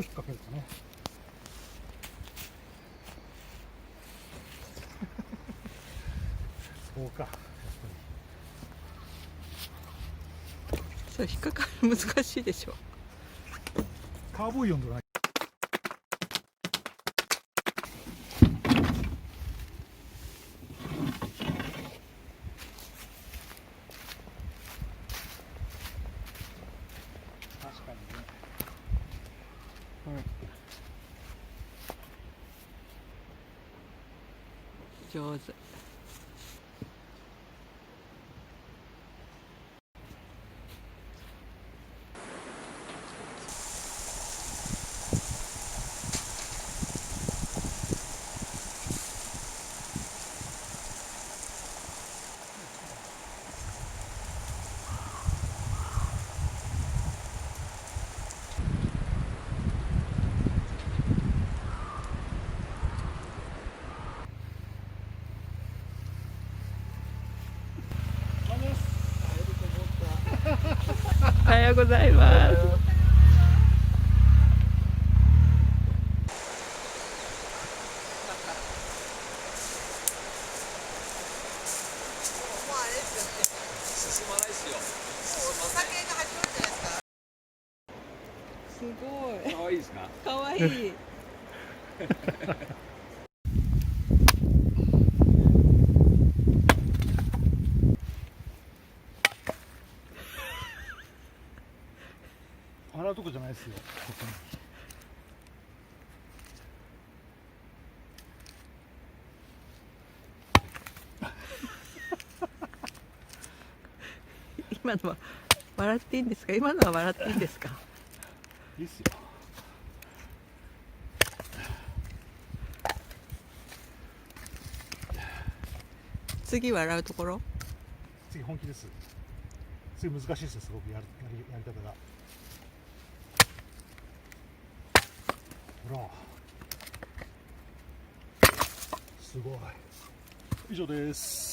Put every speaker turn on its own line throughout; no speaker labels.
引っ掛けるかね。そうか、やっぱり
それ引っかかる難しいでしょ。
カーボイオンドない。確かにね。
上手。おはようございます。
進まないっすよ。
お酒が始まるじゃないですか。
すごい。
可愛いですか。
可愛い。
洗うとこじゃないですよ。
今のは笑っていいんですか。今のは笑っていいんですか。
いいっすよ。
次笑うところ。
次本気です。次難しいですよ、すごくやり方が。ほら。すごい。以上です。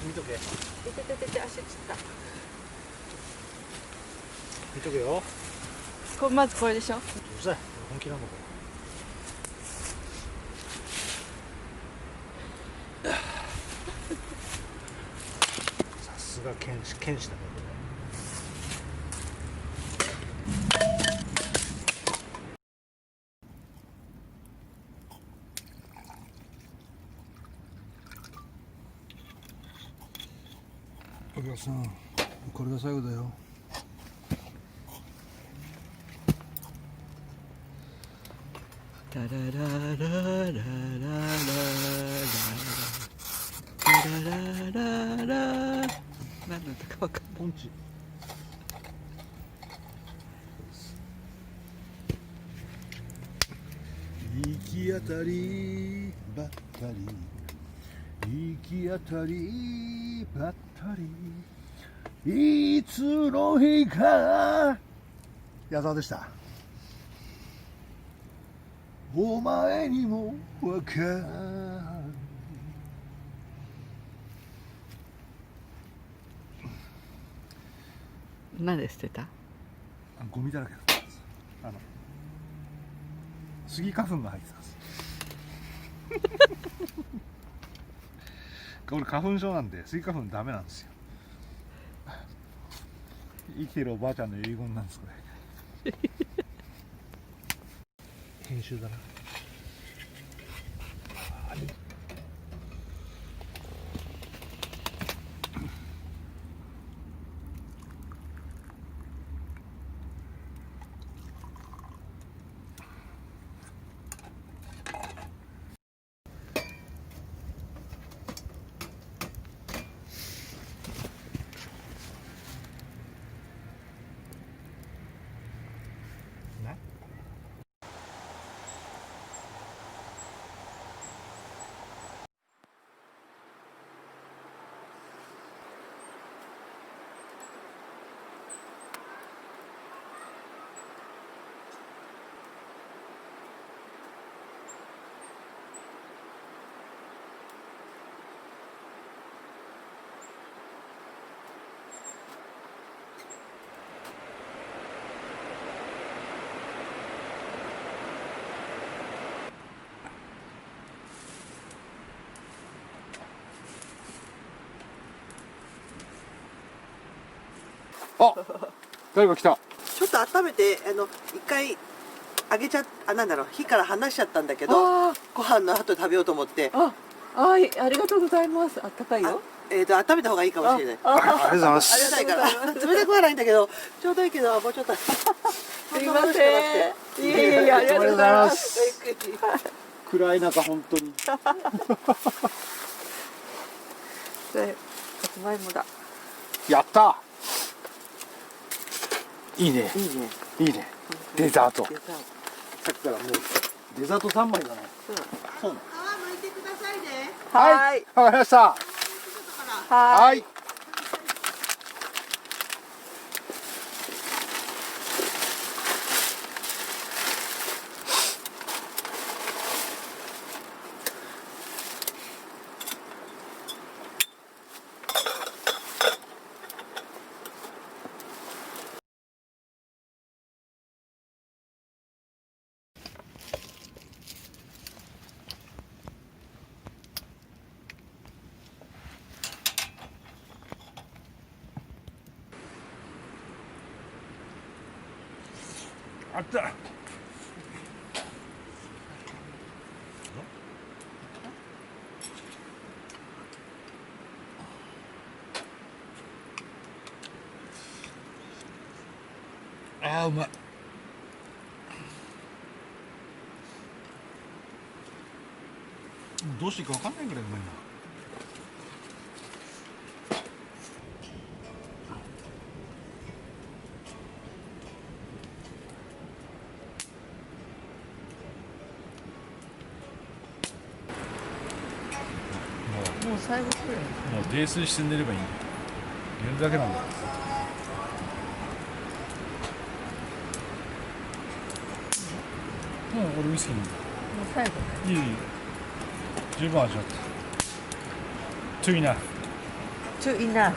見とけ。
足つった。
見とけよ。
まずこれでしょ。
うるさい。本気なんだこれ。さすが剣士だねこれ。お客さん、これが最後だよ。
タラララララララララララ。何の歌かわかんない。
ポンチ。行き当たりばったり、行き当たりばったり、いつの日か。矢沢でした。お前にもわかる。
何で捨てた。
ゴミだらけだったんです。スギ花粉が入ってたんです。これ花粉症なんでスギ花粉ダメなんですよ。生きてるおばあちゃんの遺言なんですこれ。編集だな。あ、誰か来た。
ちょっと温めて一回揚げちゃなんだろう火から離しちゃったんだけど
あ
ご飯の後食べようと思って
ありがとうございます。あったかいよ。
温めた方がいいかもしれない。
ありがとうございま
ありが
す。
たいから冷たくはないんだけどちょうどいいけどもうちょっと
すいません。いえいえ、ありがとうございます。
暗い中本当に。
で、さつまいもだ。
やった。いいね。
いいね。
いいね。デザート。
デザート。
さっきからもうデザート3枚だね。
そう。
そうなの。
皮むいてくださいね。
はい。
わかりました。
は。
はいい。あった。あーうまい。どうしていいかわかんないぐらいうまいな。
もう最後くらい。
もう泥酔して寝ればいいんだよ。寝るだけなんだよ。俺ウイスキー飲んだ。
もう最後。
いいよいいよ。十分味わった。too enough。
too enough。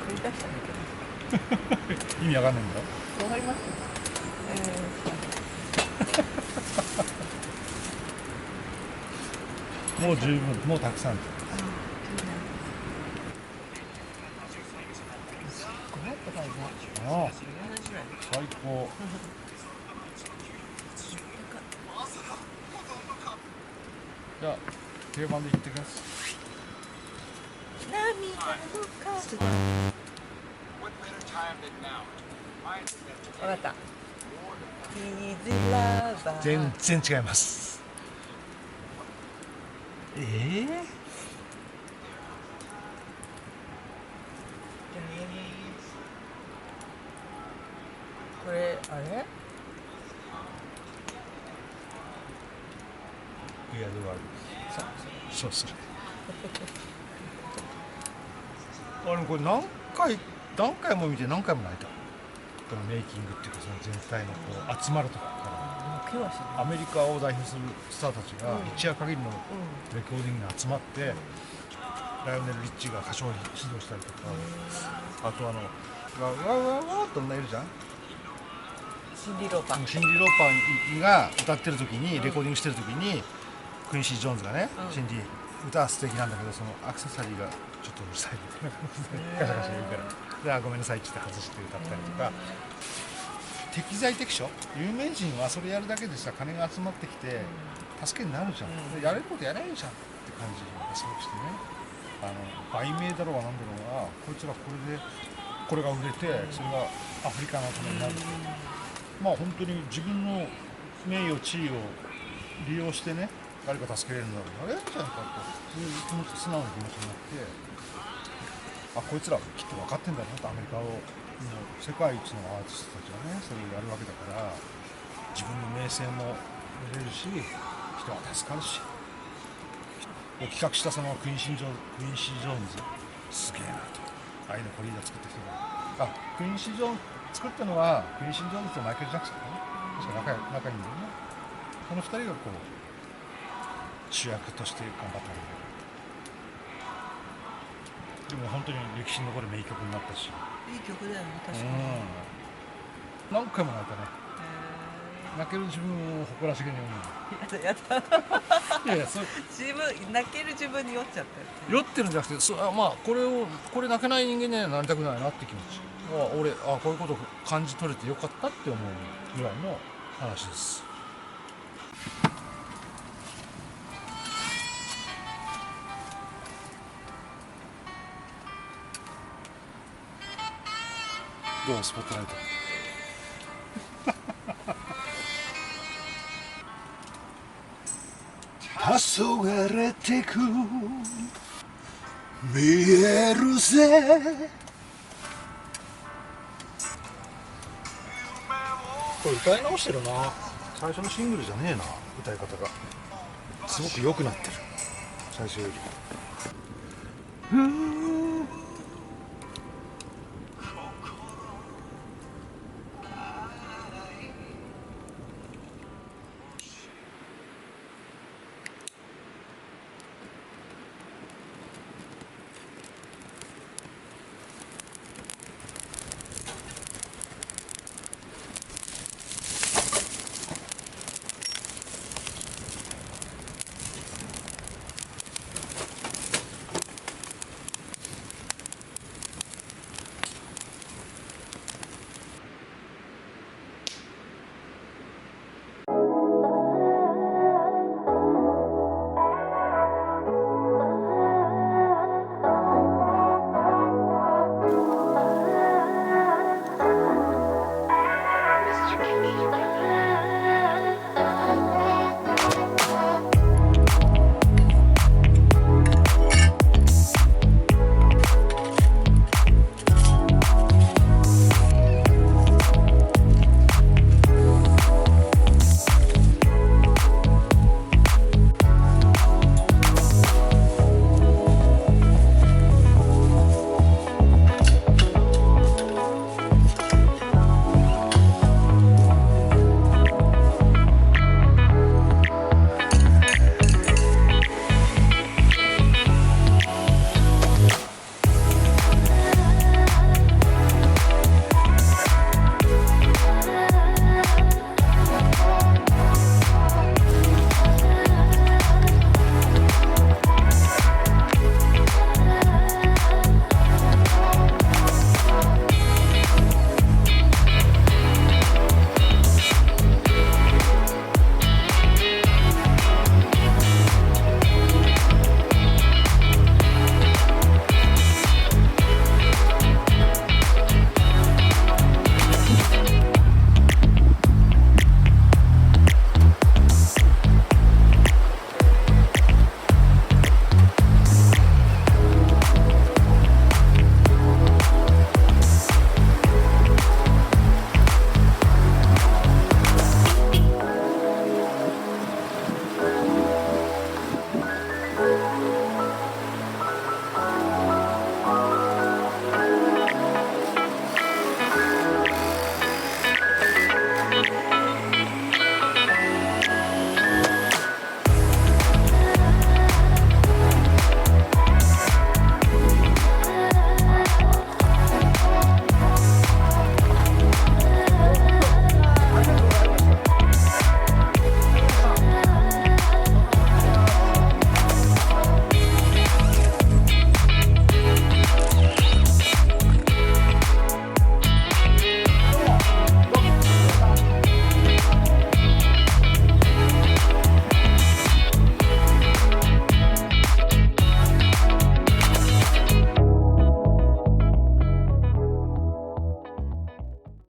繰り出したんだけ
意味わかんないんだろ。
ど。わかります。
もう十分、もうたくさん。
ごめんとかいな。
ああ、最高。じゃあ定番で行ってきます。
わかった。Easy Lover。
全然違います。
これあれ？
いやではそうそれ。俺もこれ何回も見て何回も泣いた。このメイキングっていうかその全体のこう集まるところから
今日はし
アメリカを代表するスターたちが一夜限りのレコーディングに集まって、ライオネル・リッチーが歌唱指導したりとか、あとわーって女いるじゃん。
シンディ・ローパー。
シンディ・ローパーが歌ってる時にレコーディングしてる時にクインシー・ジョーンズがね、シンディ歌は素敵なんだけどそのアクセサリーがちょっとうるさいみたいな感じでガシャガシャ言うからでごめんなさいって外して歌ったりとか、適材適所。有名人はそれやるだけでさ金が集まってきて助けになるじゃん、やれることやればいいじゃんって感じがすごくしてね、売名だろうがなんだろうがこいつらこれが売れてそれがアフリカのためになる、まあ本当に自分の名誉地位を利用してね誰か助けれるんだろうやれるんじゃないかという気持ち素直な気持ちになってこいつらきっと分かってんだなとアメリカを世界一のアーティストたちがねそれをやるわけだから自分の名声も得れるし人は助かるしを企画したそのクインシー・ジョーンズすげえなとああいうのコリーダー作った人がクインシー・ジョーンズ作ったのはクインシー・ジョーンズとマイケル・ジャクソンかな確か仲いいんだよねこの2人がこう主役として頑張ったんだけどでも本当に歴史に残る名曲になったし
いい曲だよね、確かに。
何回も泣いたね泣ける自分を誇らしげに思う
やだやだ。
いやいやそれ
自分泣ける自分に酔っちゃったよ。
酔ってるんじゃなくてまあこれ泣けない人間にはなりたくないなって気持ち俺こういうこと感じ取れてよかったって思うぐらいの話です。どうスポットライト黄昏てく見えるぜ。これ歌い直してるな。最初のシングルじゃねえな、歌い方がすごく良くなってる最初より。